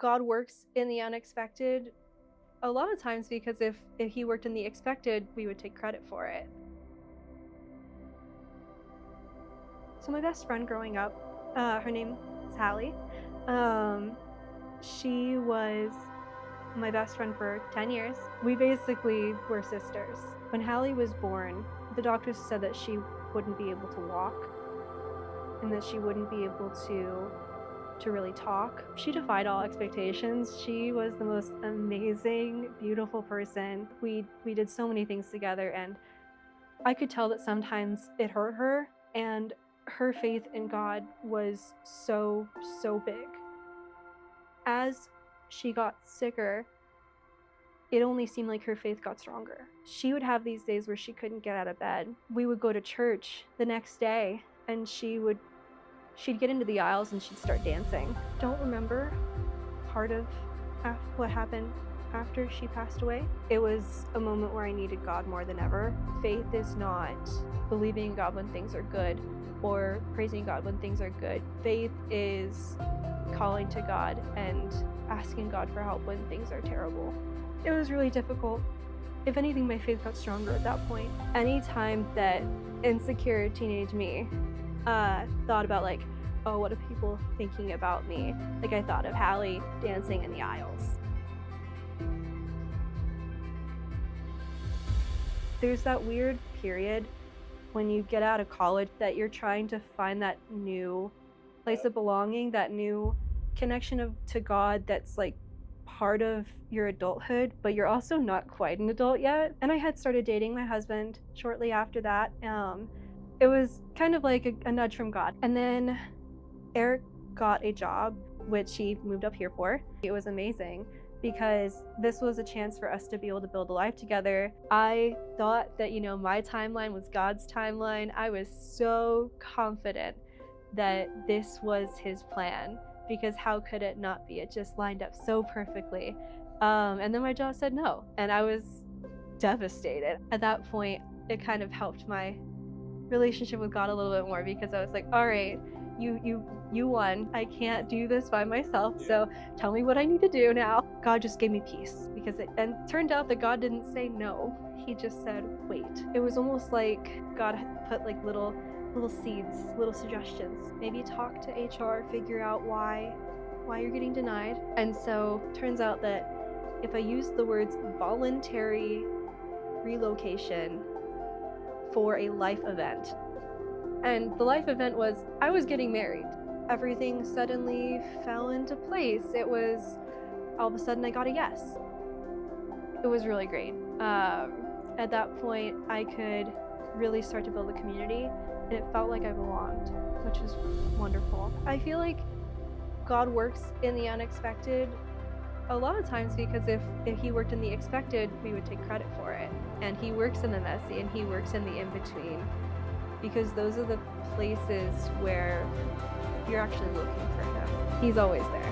God works in the unexpected a lot of times, because if he worked in the expected, we would take credit for it. So my best friend growing up, her name is Hallie. She was my best friend for 10 years. We basically were sisters. When Hallie was born, the doctors said that she wouldn't be able to walk and that she wouldn't be able to really talk. She defied all expectations. She was the most amazing, beautiful person. We did so many things together, and I could tell that sometimes it hurt her, and her faith in God was so big. As she got sicker, it only seemed like her faith got stronger. She would have these days where she couldn't get out of bed. We would go to church the next day, and she'd get into the aisles and she'd start dancing. Don't remember part of what happened after she passed away. It was a moment where I needed God more than ever. Faith is not believing in God when things are good or praising God when things are good. Faith is calling to God and asking God for help when things are terrible. It was really difficult. If anything, my faith got stronger at that point. Anytime that insecure teenage me thought about like, oh, what are people thinking about me? Like, I thought of Hallie dancing in the aisles. There's that weird period when you get out of college that you're trying to find that new place of belonging, that new connection to God that's like part of your adulthood, but you're also not quite an adult yet. And I had started dating my husband shortly after that. It was kind of like a nudge from God. And then Eric got a job, which he moved up here for. It was amazing because this was a chance for us to be able to build a life together. I thought that, my timeline was God's timeline. I was so confident that this was his plan, because how could it not be? It just lined up so perfectly. And then my job said no, and I was devastated. At that point, it kind of helped my relationship with God a little bit more, because I was like, all right, you won. I can't do this by myself, so tell me what I need to do now. God just gave me peace, and it turned out that God didn't say no. He just said, wait. It was almost like God had put like little seeds, little suggestions. Maybe talk to HR, figure out why you're getting denied. And so turns out that if I use the words voluntary relocation for a life event, and the life event was I was getting married. Everything suddenly fell into place. It was all of a sudden I got a yes. It was really great. At that point, I could really start to build a community, and it felt like I belonged, which was wonderful. I feel like God works in the unexpected a lot of times, because if he worked in the expected, we would take credit for it. And he works in the messy, and he works in the in-between, because those are the places where you're actually looking for him. He's always there.